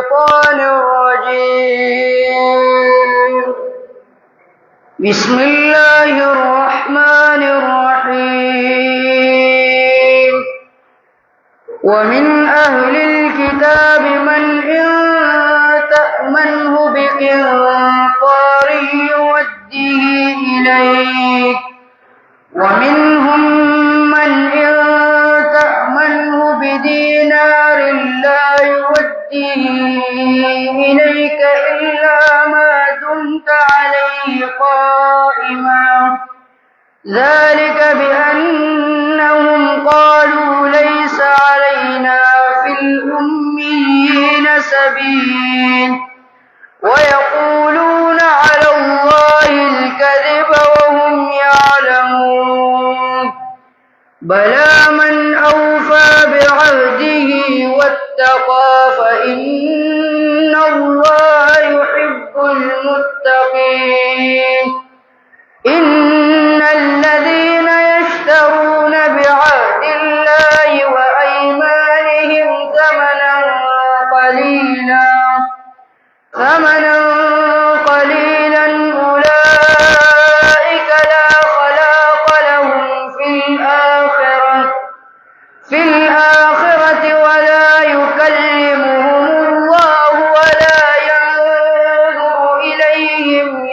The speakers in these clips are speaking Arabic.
الشيطان الرجيم. بسم الله الرحمن الرحيم. ومن أهل الكتاب من إن تأمنه بقنطار يوده إليك ومنهم من إن تأمنه بدينار لا يوده إليك إلا ما دمت عليه قائما ذلك بأنهم قالوا ليس علينا في الأميين سبيل ويقولون على الله الكذب وهم يعلمون بلى من أوفى بعهده واتقى فإن الله يحب المتقين إن الذين يشترون بعهد الله وأيمانهم ثمنا قليلا أولئك لا خلاق لهم في الآخرة ولا يكلمهم الله ولا ينظر إليهم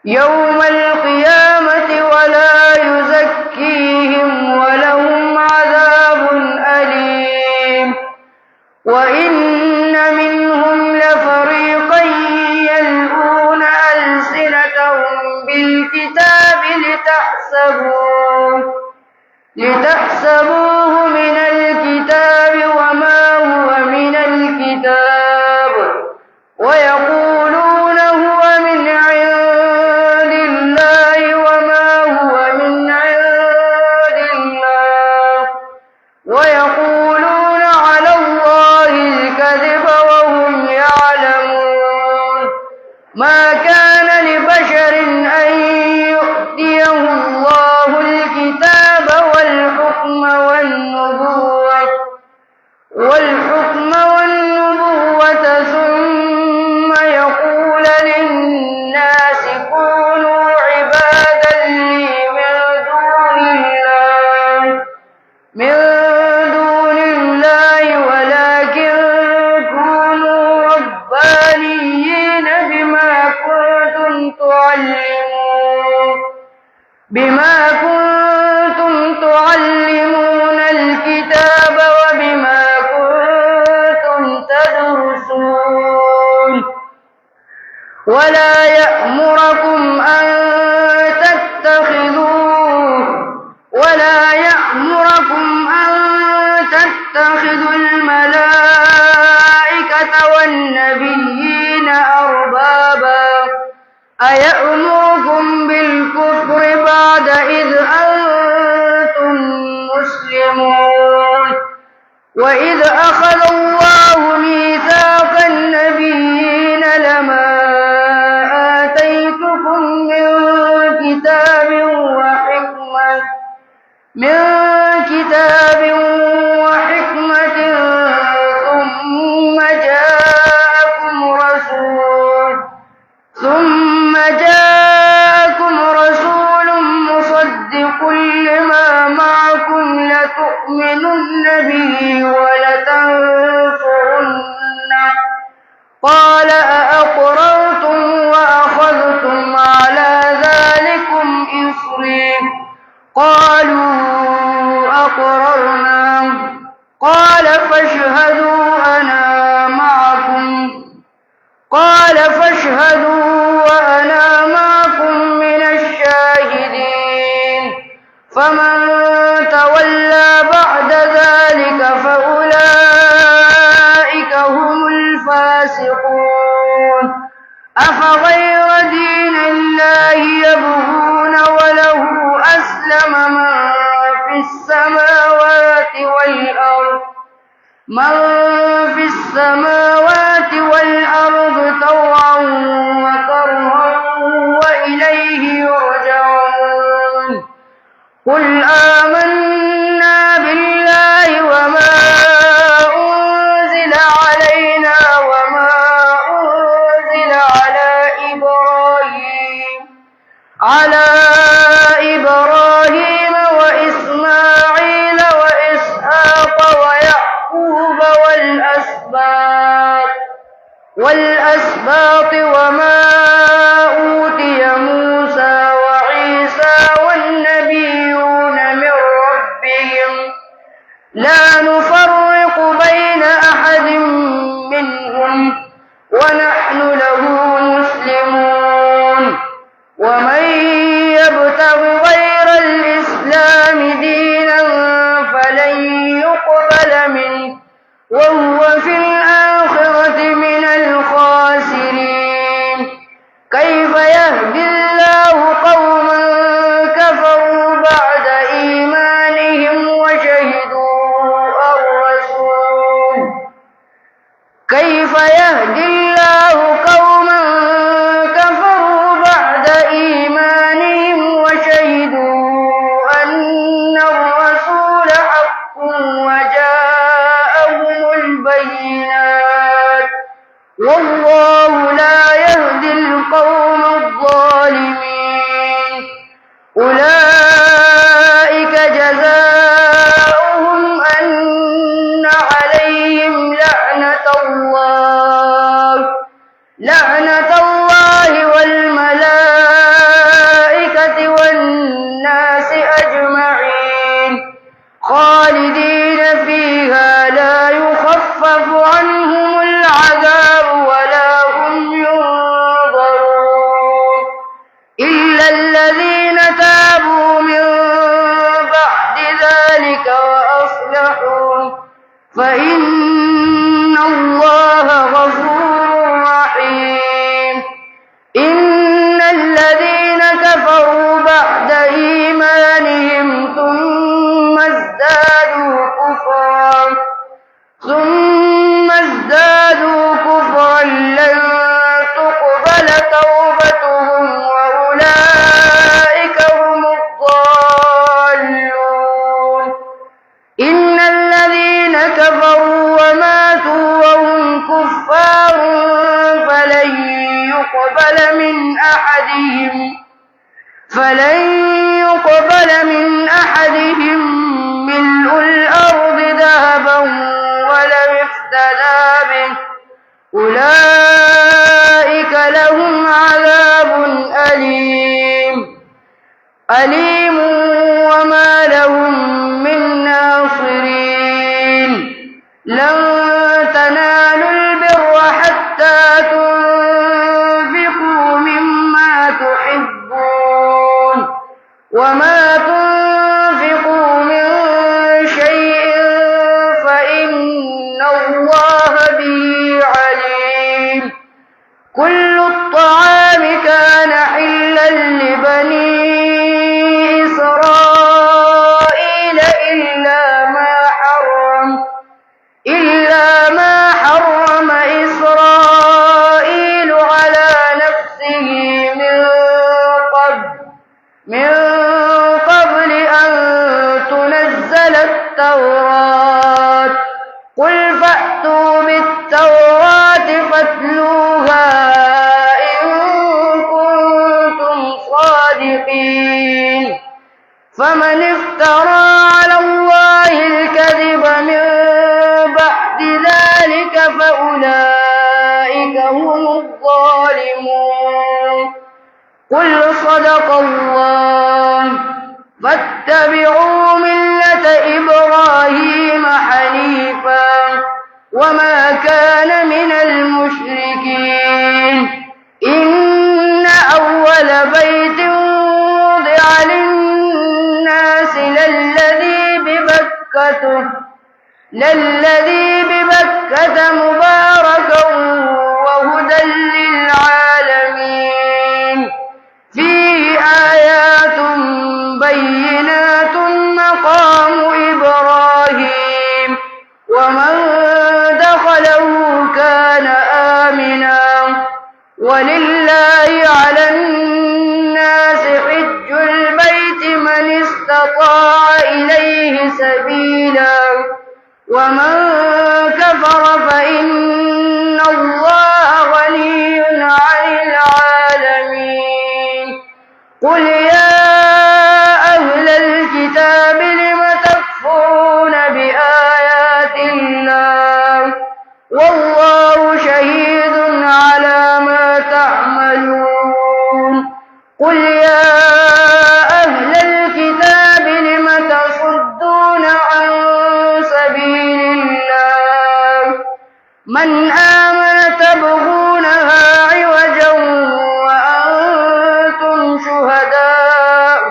يوم القيامة ولا يزكيهم ولهم عذاب أليم وإن منهم لفريقا يلوون ألسنتهم بالكتاب لتحسبوه من الكتاب وما هو من الكتاب ويقولون هو من عند الله وما هو من عند الله ويقولون على الله الكذب وهم يعلمون ما كان لبشر أن يؤتيه الله الكتاب والحكم والنبوة ثم يقول للناس كونوا عبادا لي من دون الله ولكن كونوا ربانيين بما كنتم تعلمون الكتاب وبما كنتم تدرسون ولا يأمركم أن تتخذوا الملائكة والنبيين أربابا أيأمركم بالكفر بعد إذ أنتم مسلمون وإذ أخذ الله ميثاق النبيين لما آتيتكم من كتاب وحكمة ثم جاءكم رسول مصدق لما معكم لتؤمنن به ولتنصرنه قال أأقررتم وأخذتم على ذلكم إصري قالوا أقررنا قال فاشهدوا وأنا معكم من الشاهدين فمن تولى بعد ذلك فأولئك هم الفاسقون أفغير دين الله يبغون وله أسلم من في السماوات والأرض طوعا وكرها وإليه يرجعون قل آمنا بالله وما والأسباط وما أوتي موسى وعيسى والنبيون من ربهم لا نفرق بين أحد منهم ونحن له مسلمون ومن يبتغ غير الإسلام دينا فلن يقبل منه وهو في الآخرة من الخاسرين كيف يهدي الله قوما كفروا بعد إيمانهم وشهدوا أن الرسول حق وجاءهم البينات والله لا يهدي القوم الظالمين أولئك جزاؤهم أن عليهم لعنة الله والملائكة والناس أجمعين خالدين فيها لا يخفف عنهم العذاب ولا هم ينظرون إلا الذين تابوا من بعد ذلك وأصلحوا فإن الله غفور رحيم إن الذين كفروا بعد إيمانهم ثم ازدادوا كفرا لن تقبل توبتهم وأولئك هم الضالون إن الذين كفروا وماتوا وهم كفار فلن يقبل من أحدهم ملء الأرض ذهبا ولو افتدى به أولئك لهم عذاب أليم وما لهم من ناصرين لن تنالوا البر حتى تنفقوا مما تحبون وما تنفقوا من شيء فإن الله به عليم كل الطعام كان حلا لبني إسرائيل إلا ما حرم إسرائيل على نفسه من قبل أن تنزل التوراة قل فأتوا بالتوراة فاتلوها إن كنتم صادقين فمن افترى على الله الكذب من بعد ذلك فأولئك هم الظالمون قل صدق الله فاتبعوا ملة إبراهيم حنيفا وما كان من المشركين إن أول بيت وضع للناس للذي ببكة مباركا وهدى للعالمين فيه آيات بينات مقام إبراهيم ومن دخله كان آمنا ولله على الناس حج البيت من استطاع إليه سبيلا ومن كفر فإن الله غني عن العالمين قل يا أهل الكتاب لم تكفرون بآيات الله والله شهيد من آمن تبغونها عوجا وأنتم شهداء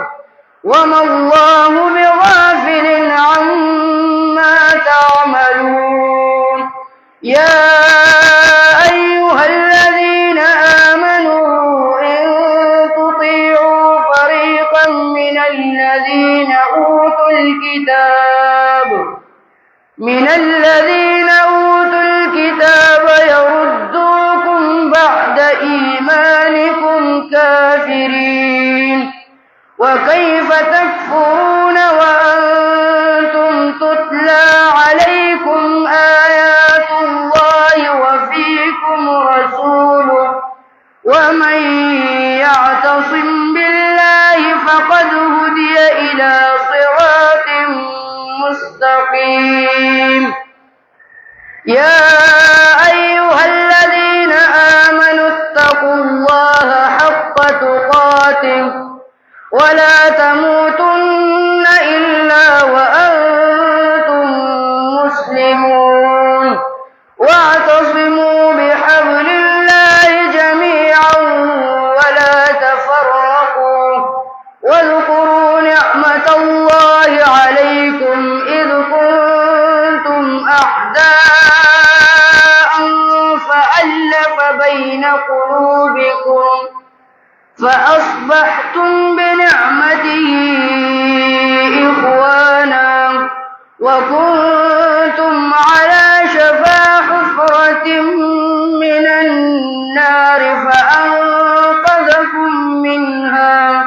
وما الله بغافل عما تعملون يا أيها الذين آمنوا إن تطيعوا فريقا من الذين أوتوا الكتاب يردوكم بعد إيمانكم كافرين وكيف تكفرون وأنتم تتلى عليكم آيات الله وفيكم رسوله ومن يعتصم بالله فقد هدي إلى صراط مستقيم يا أيها الذين آمنوا اتقوا الله حق تقاته ولا تموتن إلا وأنتم مسلمون واعتصموا بحبل الله جميعا ولا تفرقوا واذكروا نعمة الله عليكم إذ كنتم أعداء فألف بين قلوبكم فأصبحتم بنعمته إخوانا وكنتم على شفا حفرة من النار فأنقذكم منها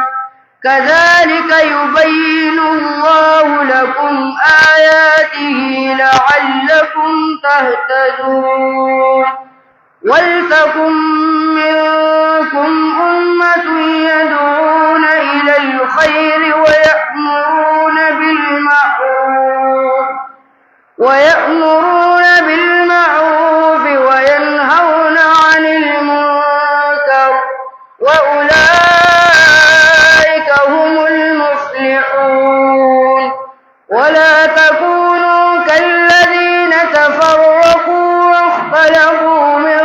كذلك يبين الله لكم آياته لعلكم تهتدون ولتكن منكم أمة يدعون إلى الخير ويأمرون بالمعروف وينهون عن المنكر وأولئك هم المفلحون ولا تكونوا كالذين تفرقوا واختلفوا من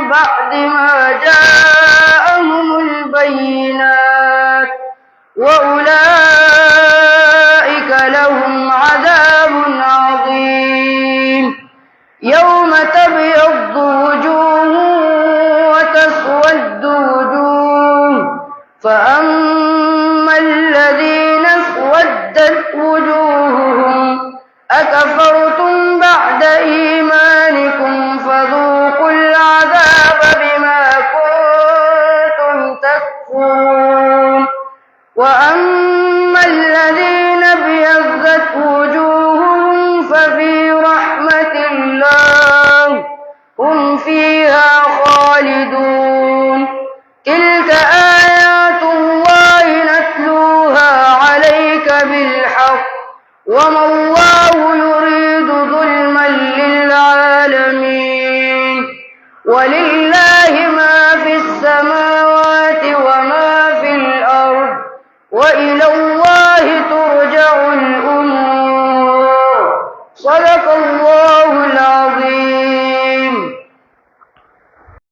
بعد ما جاءهم البينات وأولئك لهم عذاب عظيم يوم تبيض وجوه وتسود وجوه فأما الذين اسودت وجوههم أكفرتم بعد إيمانكم فذوقوا العذاب بما كنتم تكفرون وأما الذين ابيضت وجوههم ففي رحمة الله هم فيها خالدون تلك آيات الله نتلوها عليك بالحق وما الله يريد ظلما للعالمين ولله ما في السماوات وما في الأرض وإلى الله ترجع الأمور صدق الله